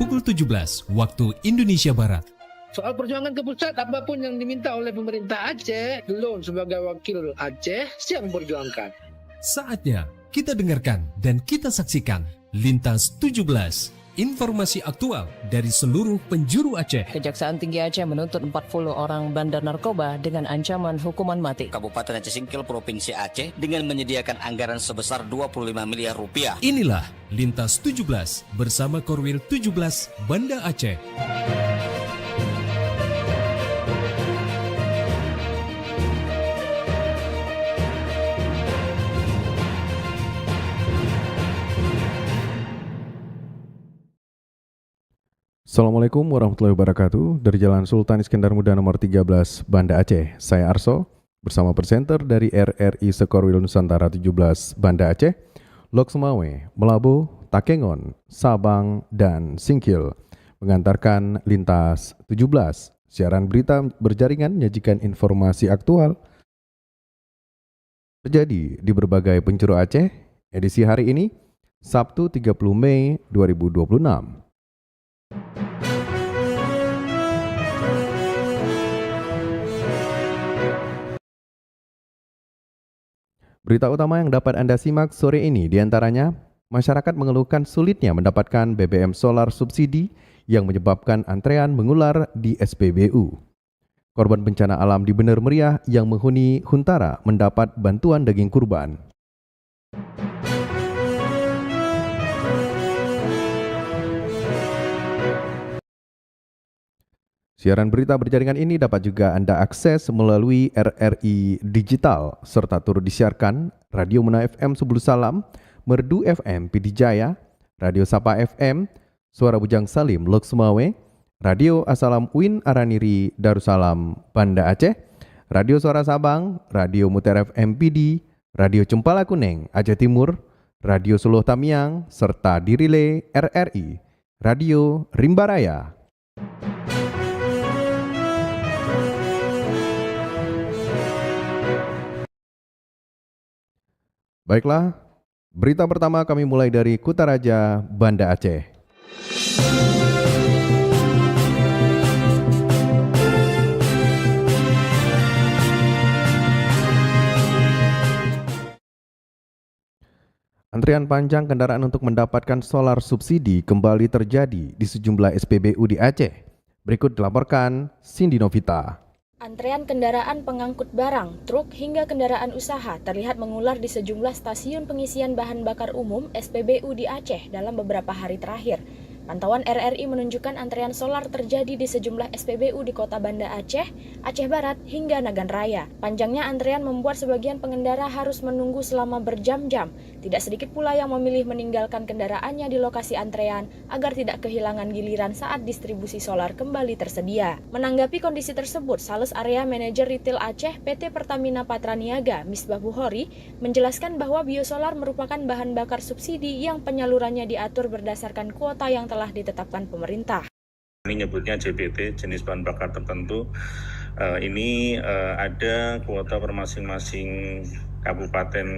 pukul 17 waktu Indonesia Barat. Soal perjuangan ke pusat, apapun yang diminta oleh pemerintah Aceh, Lon sebagai wakil Aceh siap memperjuangkan. Saatnya kita dengarkan dan kita saksikan Lintas 17, informasi aktual dari seluruh penjuru Aceh. Kejaksaan Tinggi Aceh menuntut 40 orang bandar narkoba dengan ancaman hukuman mati. Kabupaten Aceh Singkil Provinsi Aceh dengan menyediakan anggaran sebesar 25 miliar rupiah. Inilah Lintas 17 bersama Korwil 17 Banda Aceh. Assalamualaikum warahmatullahi wabarakatuh. Dari Jalan Sultan Iskandar Muda nomor 13 Banda Aceh, saya Arso bersama presenter dari RRI Sekorwil Nusantara 17 Banda Aceh, Lok Sumawe, Melabu, Takengon, Sabang, dan Singkil mengantarkan Lintas 17. Siaran berita berjaringan menyajikan informasi aktual terjadi di berbagai penjuru Aceh. Edisi hari ini, Sabtu 30 Mei 2026. Berita utama yang dapat Anda simak sore ini diantaranya, masyarakat mengeluhkan sulitnya mendapatkan BBM solar subsidi yang menyebabkan antrean mengular di SPBU. Korban bencana alam di Bener Meriah yang menghuni Huntara mendapat bantuan daging kurban. Siaran berita berjaringan ini dapat juga Anda akses melalui RRI Digital serta turut disiarkan Radio Muna FM Subul Salam, Merdu FM Pidijaya, Radio Sapa FM, Suara Bujang Salim Lok Sumawe, Radio Asalam Uin Araniri Darussalam Banda Aceh, Radio Suara Sabang, Radio Muter FM PD, Radio Cempala Kuneng Aceh Timur, Radio Suluh Tamiang, serta dirilai RRI, Radio Rimbaraya. Baiklah, berita pertama kami mulai dari Kutaraja, Banda Aceh. Antrian panjang kendaraan untuk mendapatkan solar subsidi kembali terjadi di sejumlah SPBU di Aceh. Berikut dilaporkan Cindy Novita. Antrean kendaraan pengangkut barang, truk hingga kendaraan usaha terlihat mengular di sejumlah stasiun pengisian bahan bakar umum SPBU di Aceh dalam beberapa hari terakhir. Pantauan RRI menunjukkan antrean solar terjadi di sejumlah SPBU di Kota Banda Aceh, Aceh Barat, hingga Nagan Raya. Panjangnya antrean membuat sebagian pengendara harus menunggu selama berjam-jam. Tidak sedikit pula yang memilih meninggalkan kendaraannya di lokasi antrean agar tidak kehilangan giliran saat distribusi solar kembali tersedia. Menanggapi kondisi tersebut, Sales Area Manajer Retail Aceh PT Pertamina Patraniaga, Misbah Bukhori, menjelaskan bahwa biosolar merupakan bahan bakar subsidi yang penyalurannya diatur berdasarkan kuota yang telah ditetapkan pemerintah. Ini nyebutnya JBT, jenis bahan bakar tertentu. Ini ada kuota per masing-masing kabupaten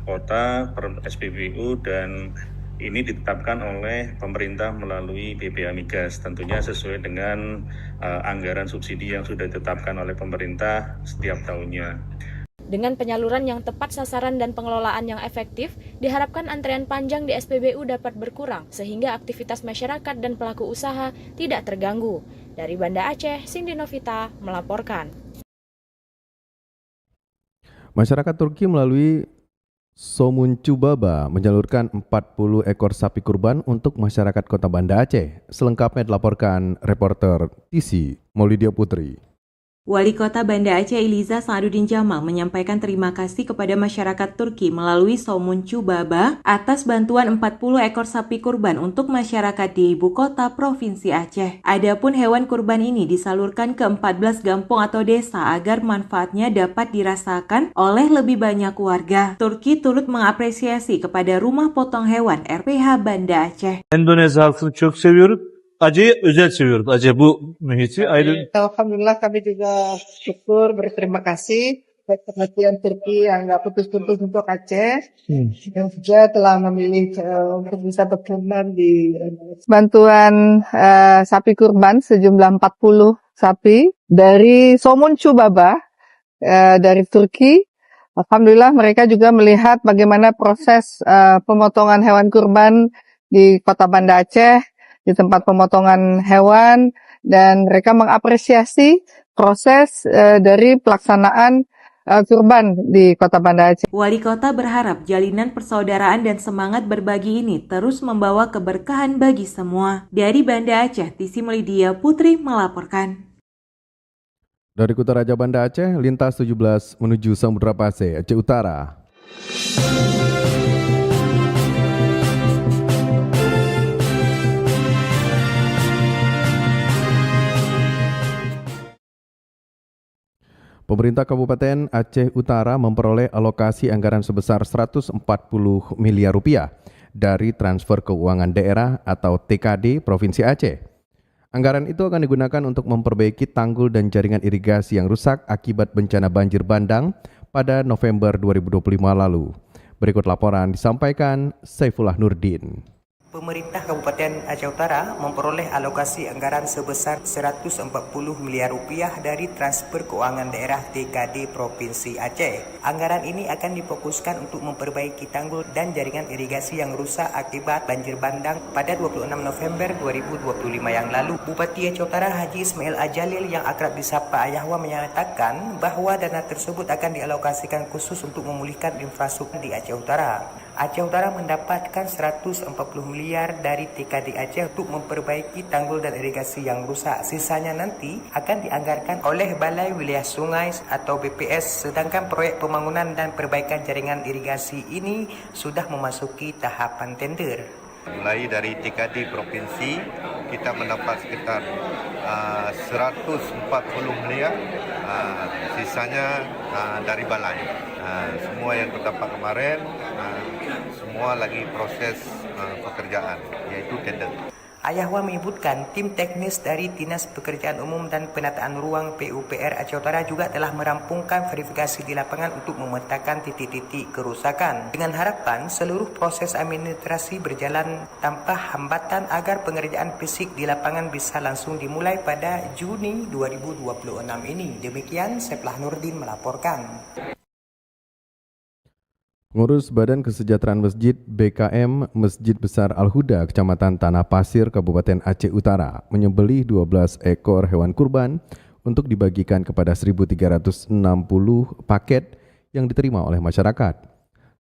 kota per SPBU dan ini ditetapkan oleh pemerintah melalui BPA Migas, tentunya sesuai dengan anggaran subsidi yang sudah ditetapkan oleh pemerintah setiap tahunnya. Dengan penyaluran yang tepat sasaran dan pengelolaan yang efektif, diharapkan antrean panjang di SPBU dapat berkurang sehingga aktivitas masyarakat dan pelaku usaha tidak terganggu. Dari Banda Aceh, Cindy Novita melaporkan. Masyarakat Turki melalui Somuncubaba menyalurkan 40 ekor sapi kurban untuk masyarakat Kota Banda Aceh. Selengkapnya dilaporkan reporter TC Maulidia Putri. Wali Kota Banda Aceh Iliza Sa'adudin Jamal menyampaikan terima kasih kepada masyarakat Turki melalui Somuncubaba atas bantuan 40 ekor sapi kurban untuk masyarakat di ibu kota Provinsi Aceh. Adapun hewan kurban ini disalurkan ke 14 kampung atau desa agar manfaatnya dapat dirasakan oleh lebih banyak warga. Turki turut mengapresiasi kepada Rumah Potong Hewan RPH Banda Aceh. Endonezya halkını çok seviyorum. Aceh'i özel seviyoruz. Aceh bu mühiti ayrı. Alhamdulillah kami juga syukur berterima kasih perhatian Turki yang nggak putus-putus untuk Aceh, yang juga telah memilih untuk bisa berkenan di bantuan sapi kurban sejumlah 40 sapi dari Somuncu Baba dari Turki. Alhamdulillah mereka juga melihat bagaimana proses pemotongan hewan kurban di Kota Banda Aceh, di tempat pemotongan hewan, dan mereka mengapresiasi proses dari pelaksanaan kurban di Kota Banda Aceh. Wali Kota berharap jalinan persaudaraan dan semangat berbagi ini terus membawa keberkahan bagi semua. Dari Banda Aceh, Tisi Melidia Putri melaporkan. Dari Kota Raja Banda Aceh, lintas 17 menuju Samudra Pasir, Aceh Utara. Pemerintah Kabupaten Aceh Utara memperoleh alokasi anggaran sebesar 140 miliar rupiah dari transfer keuangan daerah atau TKD Provinsi Aceh. Anggaran itu akan digunakan untuk memperbaiki tanggul dan jaringan irigasi yang rusak akibat bencana banjir bandang pada November 2025 lalu. Berikut laporan disampaikan Saifullah Nurdin. Pemerintah Kabupaten Aceh Utara memperoleh alokasi anggaran sebesar 140 miliar rupiah dari transfer keuangan daerah TKD Provinsi Aceh. Anggaran ini akan difokuskan untuk memperbaiki tanggul dan jaringan irigasi yang rusak akibat banjir bandang pada 26 November 2025 yang lalu. Bupati Aceh Utara Haji Ismail Ajalil yang akrab disapa Ayahwa menyatakan bahwa dana tersebut akan dialokasikan khusus untuk memulihkan infrastruktur di Aceh Utara. Aceh Utara mendapatkan 140 miliar dari TKD Aceh untuk memperbaiki tanggul dan irigasi yang rusak. Sisanya nanti akan dianggarkan oleh Balai Wilayah Sungai atau BPS, sedangkan proyek pembangunan dan perbaikan jaringan irigasi ini sudah memasuki tahapan tender. Mulai dari TKD Provinsi, kita mendapat sekitar 140 miliar, sisanya dari Balai. Semua yang terdapat kemarin, semua lagi proses pekerjaan, yaitu tender. Ayahwa menyebutkan tim teknis dari Dinas Pekerjaan Umum dan Penataan Ruang PUPR Aceh Utara juga telah merampungkan verifikasi di lapangan untuk memetakan titik-titik kerusakan. Dengan harapan seluruh proses administrasi berjalan tanpa hambatan agar pengerjaan fisik di lapangan bisa langsung dimulai pada Juni 2026 ini. Demikian Saifullah Nurdin melaporkan. Pengurus Badan Kesejahteraan Masjid BKM Masjid Besar Al-Huda, Kecamatan Tanah Pasir, Kabupaten Aceh Utara, menyembelih 12 ekor hewan kurban untuk dibagikan kepada 1.360 paket yang diterima oleh masyarakat.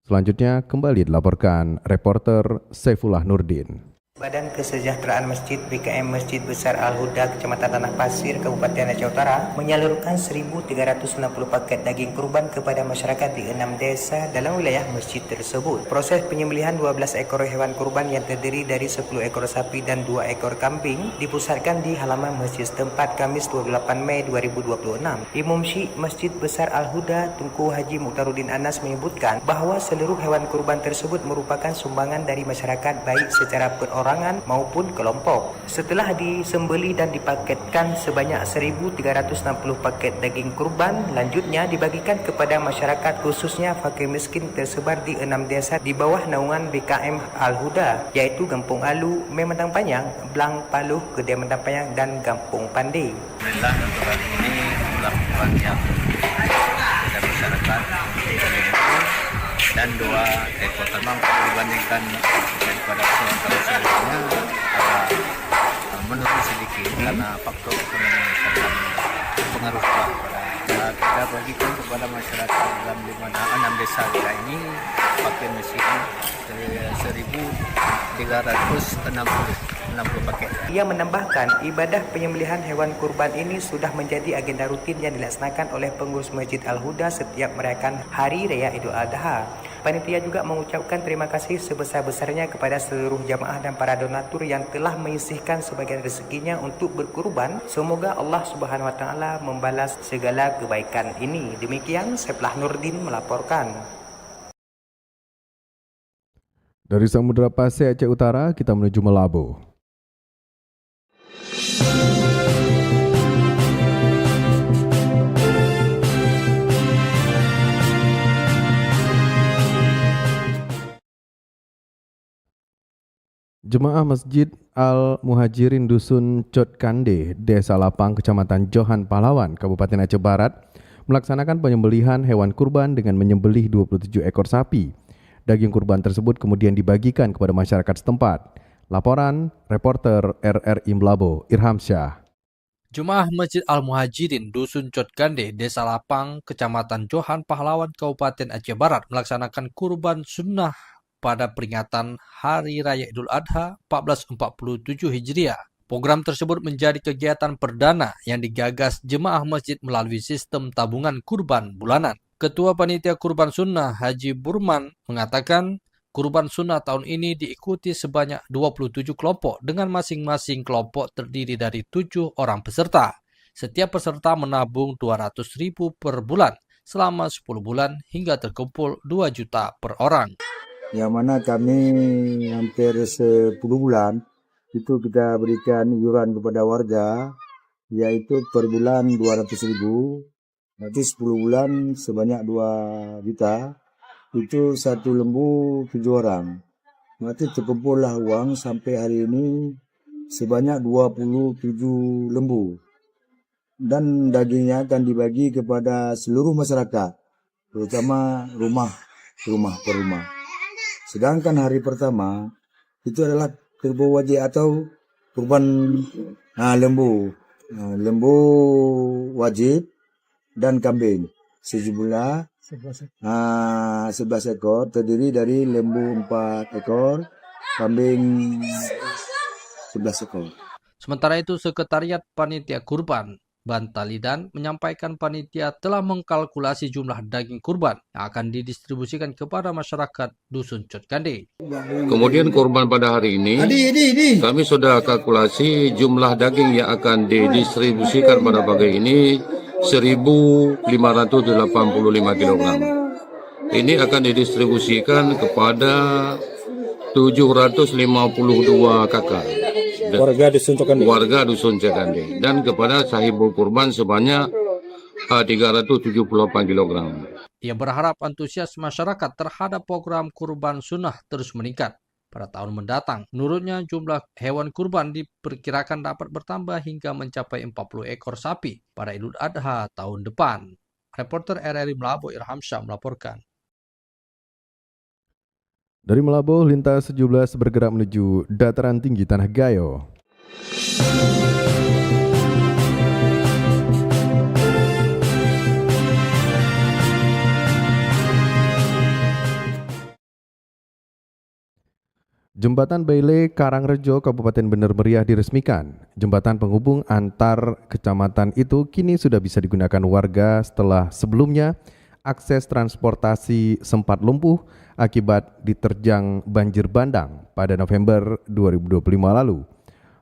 Selanjutnya kembali dilaporkan reporter Saifullah Nurdin. Badan Kesejahteraan Masjid BKM Masjid Besar Al-Huda, Kecamatan Tanah Pasir, Kabupaten Aceh Utara menyalurkan 1.360 paket daging kurban kepada masyarakat di 6 desa dalam wilayah masjid tersebut. Proses penyembelihan 12 ekor hewan kurban yang terdiri dari 10 ekor sapi dan 2 ekor kambing dipusatkan di halaman masjid setempat Kamis 28 Mei 2026. Imam Syekh Masjid Besar Al-Huda Tunku Haji Mukhtaruddin Anas menyebutkan bahwa seluruh hewan kurban tersebut merupakan sumbangan dari masyarakat baik secara perorangan maupun kelompok. Setelah disembelih dan dipaketkan sebanyak 1.360 paket daging kurban, lanjutnya dibagikan kepada masyarakat khususnya fakir miskin tersebar di 6 desa di bawah naungan BKM Al-Huda, yaitu Kampung Alu, Memandang Panjang, Blang Paluh, Kedai Mendang Panjang, dan Kampung Pandai. Alhamdulillah untuk hari ini melakukan yang kepada masyarakat dan 2 ekor memang dibandingkan daripada sebelumnya agak menurun sedikit karena faktor ekonomi masyarakat pengaruh pada kita bagikan kepada masyarakat dalam 6 desa kita ini paket mesin 1.360 paket. Ia menambahkan ibadah penyembelihan hewan kurban ini sudah menjadi agenda rutin yang dilaksanakan oleh pengurus Masjid Al-Huda setiap merayakan Hari Raya Idul Adha. Panitia juga mengucapkan terima kasih sebesar-besarnya kepada seluruh jamaah dan para donatur yang telah menyisihkan sebagian rezekinya untuk berkurban. Semoga Allah Subhanahu wa taala membalas segala kebaikan ini. Demikian Saifullah Nurdin melaporkan. Dari Samudra Pasir Aceh Utara, kita menuju Melabu. Jemaah Masjid Al-Muhajirin Dusun Cotkande, Desa Lapang, Kecamatan Johan Pahlawan, Kabupaten Aceh Barat, melaksanakan penyembelihan hewan kurban dengan menyembelih 27 ekor sapi. Daging kurban tersebut kemudian dibagikan kepada masyarakat setempat. Laporan reporter RRI Mlabo, Irham Syah. Jemaah Masjid Al-Muhajirin Dusun Cotkande, Desa Lapang, Kecamatan Johan Pahlawan, Kabupaten Aceh Barat melaksanakan kurban sunnah pada peringatan Hari Raya Idul Adha 1447 Hijriah. Program tersebut menjadi kegiatan perdana yang digagas jemaah masjid melalui sistem tabungan kurban bulanan. Ketua Panitia Kurban Sunnah Haji Burman mengatakan kurban sunnah tahun ini diikuti sebanyak 27 kelompok dengan masing-masing kelompok terdiri dari 7 orang peserta. Setiap peserta menabung 200.000 per bulan selama 10 bulan hingga terkumpul 2 juta per orang. Yang mana kami hampir 10 bulan itu kita berikan iuran kepada warga, yaitu per bulan 200.000, nanti 10 bulan sebanyak 2 juta, itu 1 lembu 7 orang. Nanti terkumpullah uang sampai hari ini sebanyak 27 lembu. Dan dagingnya akan dibagi kepada seluruh masyarakat, terutama rumah per rumah. Sedangkan hari pertama itu adalah kurban wajib atau kurban lembu. Lembu wajib dan kambing. Sejumlah 11 ekor, terdiri dari lembu 4 ekor, kambing 11 ekor. Sementara itu, Sekretariat Panitia Kurban Bantalidan menyampaikan panitia telah mengkalkulasi jumlah daging kurban yang akan didistribusikan kepada masyarakat Dusun Cotkande. Kemudian kurban pada hari ini, kami sudah kalkulasi jumlah daging yang akan didistribusikan pada pagi ini 1.585 kg. Ini akan didistribusikan kepada 752 kakak. Warga Dusun Cotkande dan kepada sahibul kurban sebanyak 378 kg. Ia berharap antusias masyarakat terhadap program kurban sunnah terus meningkat pada tahun mendatang. Menurutnya jumlah hewan kurban diperkirakan dapat bertambah hingga mencapai 40 ekor sapi pada Idul Adha tahun depan. Reporter RRI Mlabo Irham Syah melaporkan. Dari Mlabo, Lintas 17 bergerak menuju dataran tinggi Tanah Gayo. Jembatan Baile Karangrejo, Kabupaten Bener Meriah diresmikan. Jembatan penghubung antar kecamatan itu kini sudah bisa digunakan warga setelah sebelumnya akses transportasi sempat lumpuh akibat diterjang banjir bandang pada November 2025 lalu.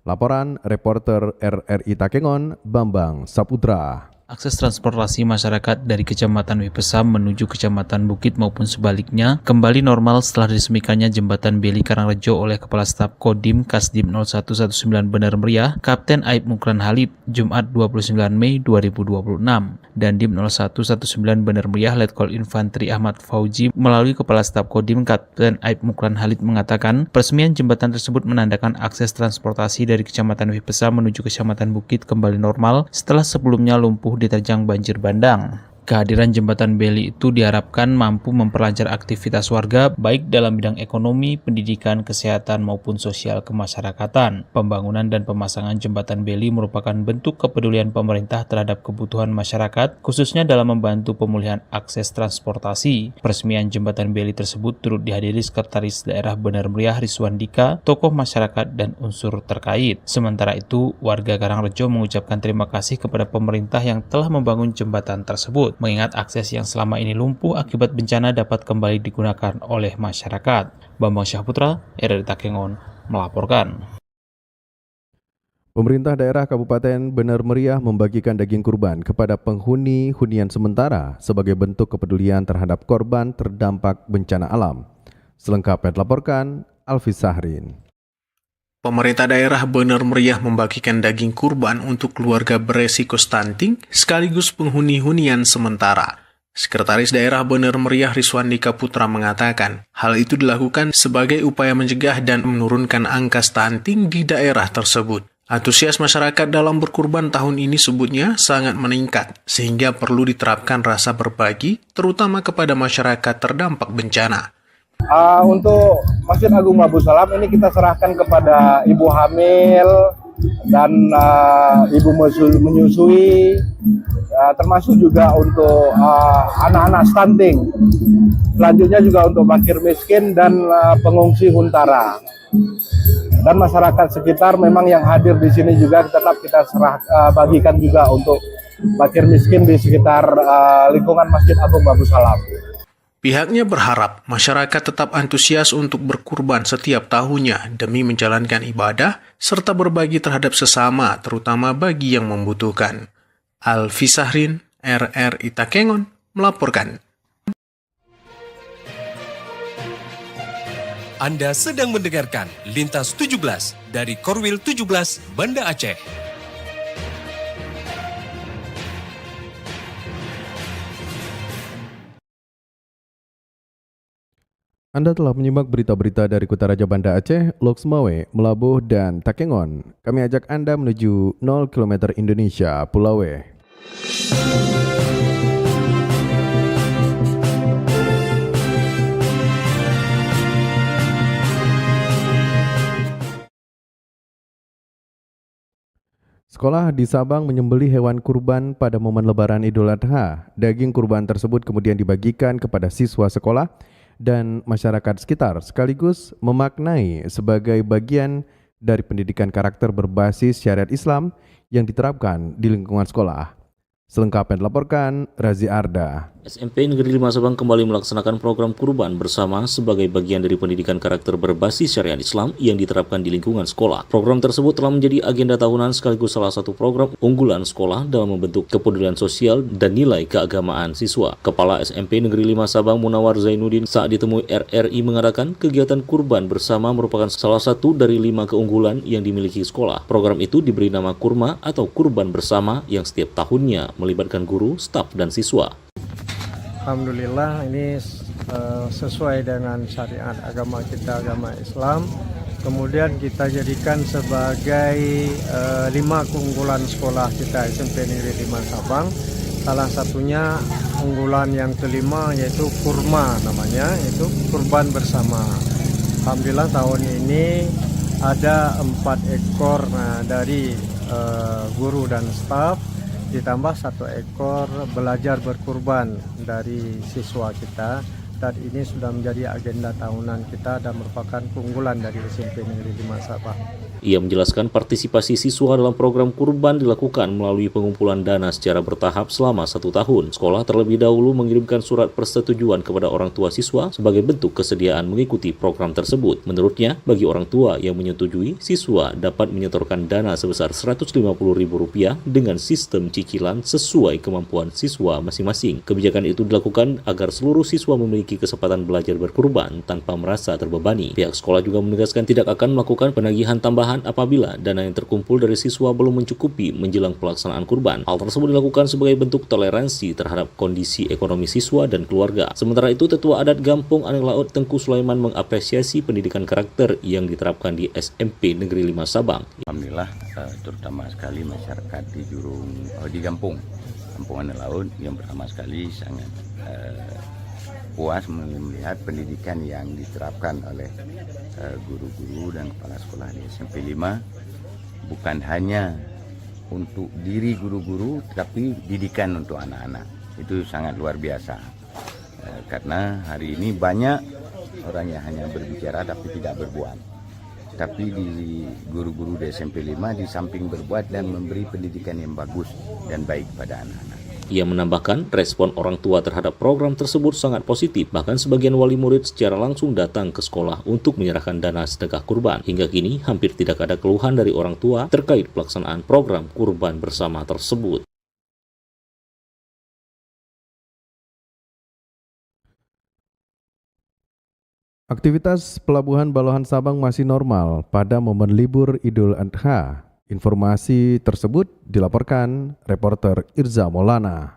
Laporan reporter RRI Takengon, Bambang Saputra. Akses transportasi masyarakat dari Kecamatan Wipesam menuju Kecamatan Bukit maupun sebaliknya kembali normal setelah diresmikannya Jembatan Beli Karangrejo oleh Kepala Staf Kodim Kasdim 0119 Bener Meriah, Kapten Aib Mukran Halid, Jumat 29 Mei 2026. Dan Dim 0119 Bener Meriah, Letkol Infantri Ahmad Fauji melalui Kepala Staf Kodim Kapten Aib Mukran Halid mengatakan peresmian jembatan tersebut menandakan akses transportasi dari Kecamatan Wipesam menuju Kecamatan Bukit kembali normal setelah sebelumnya lumpuh diterjang banjir bandang. Kehadiran jembatan Beli itu diharapkan mampu memperlancar aktivitas warga baik dalam bidang ekonomi, pendidikan, kesehatan maupun sosial kemasyarakatan. Pembangunan dan pemasangan jembatan Beli merupakan bentuk kepedulian pemerintah terhadap kebutuhan masyarakat, khususnya dalam membantu pemulihan akses transportasi. Peresmian jembatan Beli tersebut turut dihadiri Sekretaris Daerah Bener Meriah Rizwan Dika, tokoh masyarakat dan unsur terkait. Sementara itu, warga Karangrejo mengucapkan terima kasih kepada pemerintah yang telah membangun jembatan tersebut, mengingat akses yang selama ini lumpuh akibat bencana dapat kembali digunakan oleh masyarakat. Bambang Syahputra, RRI Takengon, melaporkan. Pemerintah daerah Kabupaten Bener Meriah membagikan daging kurban kepada penghuni hunian sementara sebagai bentuk kepedulian terhadap korban terdampak bencana alam. Selengkapnya dilaporkan Alfi Sahrin. Pemerintah daerah Bener Meriah membagikan daging kurban untuk keluarga beresiko stunting sekaligus penghuni hunian sementara. Sekretaris Daerah Bener Meriah Riswandika Putra mengatakan, hal itu dilakukan sebagai upaya mencegah dan menurunkan angka stunting di daerah tersebut. Antusias masyarakat dalam berkurban tahun ini sebutnya sangat meningkat, sehingga perlu diterapkan rasa berbagi, terutama kepada masyarakat terdampak bencana. Untuk Masjid Agung Babu Salam ini kita serahkan kepada ibu hamil dan ibu menyusui, termasuk juga untuk anak-anak stunting. Selanjutnya juga untuk fakir miskin dan pengungsi huntara. Dan masyarakat sekitar memang yang hadir di sini juga tetap kita bagikan juga untuk fakir miskin di sekitar lingkungan Masjid Agung Babu Salam. Pihaknya berharap masyarakat tetap antusias untuk berkurban setiap tahunnya demi menjalankan ibadah serta berbagi terhadap sesama, terutama bagi yang membutuhkan. Alfi Sahrin, RRI Takengon, melaporkan. Anda sedang mendengarkan Lintas 17 dari Korwil 17 Banda Aceh. Anda telah menyimak berita-berita dari Kota Raja Banda Aceh, Loksmawe, Melabuh, dan Takengon. Kami ajak Anda menuju 0 km Indonesia, Pulawe. Sekolah di Sabang menyembelih hewan kurban pada momen Lebaran Idul Adha. Daging kurban tersebut kemudian dibagikan kepada siswa sekolah dan masyarakat sekitar, sekaligus memaknai sebagai bagian dari pendidikan karakter berbasis syariat Islam yang diterapkan di lingkungan sekolah. Selengkapnya dilaporkan Razi Arda. SMP Negeri 5 Sabang kembali melaksanakan program kurban bersama sebagai bagian dari pendidikan karakter berbasis syariat Islam yang diterapkan di lingkungan sekolah. Program tersebut telah menjadi agenda tahunan sekaligus salah satu program unggulan sekolah dalam membentuk kepedulian sosial dan nilai keagamaan siswa. Kepala SMP Negeri 5 Sabang Munawar Zainuddin saat ditemui RRI mengatakan kegiatan kurban bersama merupakan salah satu dari 5 keunggulan yang dimiliki sekolah. Program itu diberi nama Kurma atau Kurban Bersama yang setiap tahunnya melibatkan guru, staf, dan siswa. Alhamdulillah ini sesuai dengan syariat agama kita, agama Islam. Kemudian kita jadikan sebagai 5 keunggulan sekolah kita SMP Negeri 5 Sabang. Salah satunya unggulan yang kelima yaitu Kurma namanya, yaitu Kurban Bersama. Alhamdulillah tahun ini ada 4 ekor dari guru dan staf, ditambah 1 ekor belajar berkurban dari siswa kita, dan ini sudah menjadi agenda tahunan kita dan merupakan keunggulan dari SMP Negeri 5 Sabang. Ia menjelaskan partisipasi siswa dalam program kurban dilakukan melalui pengumpulan dana secara bertahap selama 1 tahun. Sekolah terlebih dahulu mengirimkan surat persetujuan kepada orang tua siswa sebagai bentuk kesediaan mengikuti program tersebut. Menurutnya, bagi orang tua yang menyetujui, siswa dapat menyetorkan dana sebesar Rp150.000 dengan sistem cicilan sesuai kemampuan siswa masing-masing. Kebijakan itu dilakukan agar seluruh siswa memiliki kesempatan belajar berkurban tanpa merasa terbebani. Pihak sekolah juga menegaskan tidak akan melakukan penagihan tambahan apabila dana yang terkumpul dari siswa belum mencukupi menjelang pelaksanaan kurban. Hal tersebut dilakukan sebagai bentuk toleransi terhadap kondisi ekonomi siswa dan keluarga. Sementara itu, Tetua Adat Gampung Aneng Laut Tengku Sulaiman mengapresiasi pendidikan karakter yang diterapkan di SMP Negeri 5 Sabang. Alhamdulillah, terutama sekali masyarakat di Gampung Aneng Laut yang pertama sekali sangat puas melihat pendidikan yang diterapkan oleh guru-guru dan kepala sekolah di SMP 5, bukan hanya untuk diri guru-guru tapi didikan untuk anak-anak. Itu sangat luar biasa, karena hari ini banyak orang yang hanya berbicara tapi tidak berbuat. Tapi di guru-guru di SMP 5 di samping berbuat dan memberi pendidikan yang bagus dan baik pada anak-anak. Ia menambahkan respon orang tua terhadap program tersebut sangat positif. Bahkan sebagian wali murid secara langsung datang ke sekolah untuk menyerahkan dana sedekah kurban. Hingga kini hampir tidak ada keluhan dari orang tua terkait pelaksanaan program kurban bersama tersebut. Aktivitas Pelabuhan Balohan Sabang masih normal pada momen libur Idul Adha. Informasi tersebut dilaporkan reporter Irza Maulana.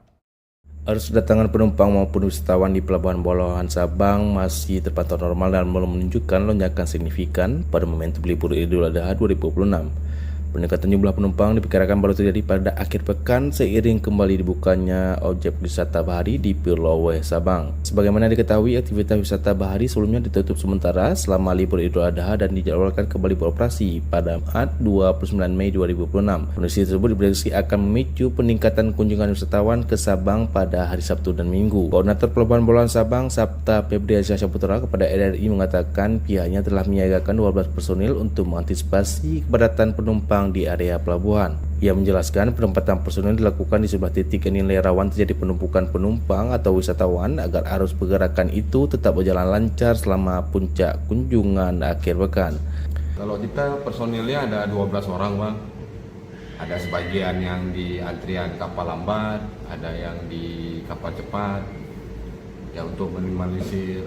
Arus kedatangan penumpang maupun wisatawan di Pelabuhan Bolahan Sabang masih terpantau normal dan belum menunjukkan lonjakan signifikan pada momentum libur Idul Adha 2026. Peningkatan jumlah penumpang diperkirakan baru terjadi pada akhir pekan seiring kembali dibukanya objek wisata bahari di Pulau Weh Sabang. Sebagaimana diketahui, aktivitas wisata bahari sebelumnya ditutup sementara selama libur Idul Adha dan dijadwalkan kembali beroperasi pada Jumat 29 Mei 2026. Kondisi tersebut diprediksi akan memicu peningkatan kunjungan wisatawan ke Sabang pada hari Sabtu dan Minggu. Koordinator Pelabuhan Bolahan Sabang, Sabta Febriansyah Saputra, kepada RRI mengatakan pihaknya telah menyiagakan 12 personil untuk mengantisipasi kepadatan penumpang di area pelabuhan. Ia menjelaskan penempatan personel dilakukan di sebelah titik yang dinilai rawan terjadi penumpukan penumpang atau wisatawan agar arus pergerakan itu tetap berjalan lancar selama puncak kunjungan akhir pekan. Kalau kita personilnya ada 12 orang, Bang. Ada sebagian yang di antrian kapal lambat, ada yang di kapal cepat. Ya untuk minimalisir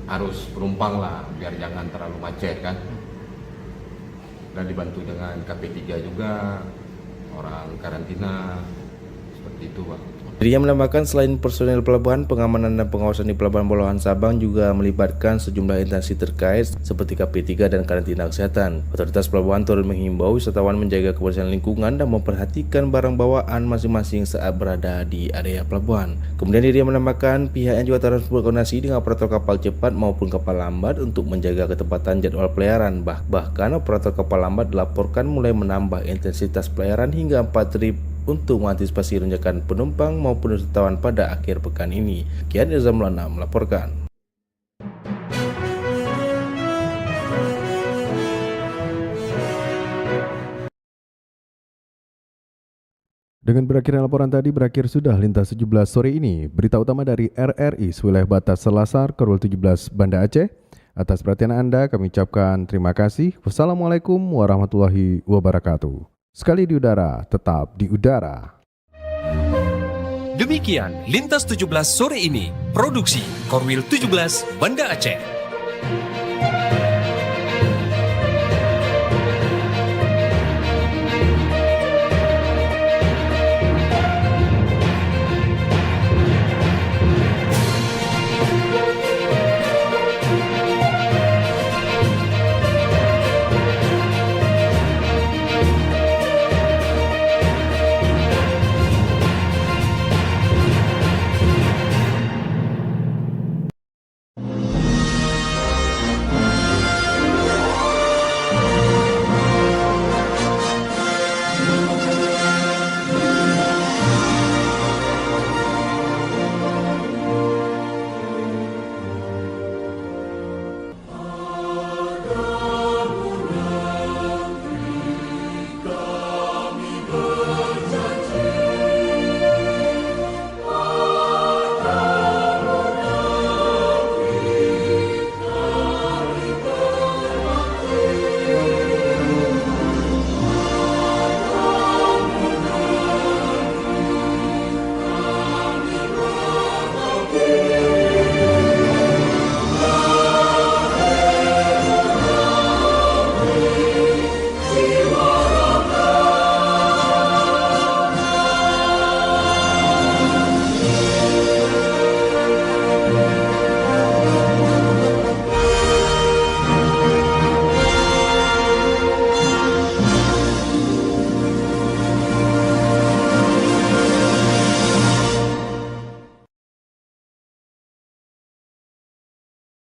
arus penumpang lah, biar jangan terlalu macet kan. Dan dibantu dengan KP3 juga, orang karantina, seperti itu, Bang. Dia menambahkan selain personel pelabuhan, pengamanan dan pengawasan di Pelabuhan Bolahan Sabang juga melibatkan sejumlah instansi terkait seperti KP3 dan karantina kesehatan. Otoritas pelabuhan turut menghimbau wisatawan menjaga kebersihan lingkungan dan memperhatikan barang bawaan masing-masing saat berada di area pelabuhan. Kemudian dia menambahkan pihaknya juga terus berkoordinasi dengan operator kapal cepat maupun kapal lambat untuk menjaga ketepatan jadwal pelayaran. Bahkan operator kapal lambat dilaporkan mulai menambah intensitas pelayaran hingga 4 trip untuk mengantisipasi lonjakan penumpang maupun wisatawan pada akhir pekan ini. Kian Irza Maulana melaporkan. Dengan berakhirnya laporan tadi, berakhir sudah Lintas 17 sore ini. Berita utama dari RRI wilayah batas Selasar, Korwil 17, Banda Aceh. Atas perhatian Anda kami ucapkan terima kasih. Wassalamualaikum warahmatullahi wabarakatuh. Sekali di udara, tetap di udara. Demikian Lintas 17 sore ini. Produksi Korwil 17 Banda Aceh.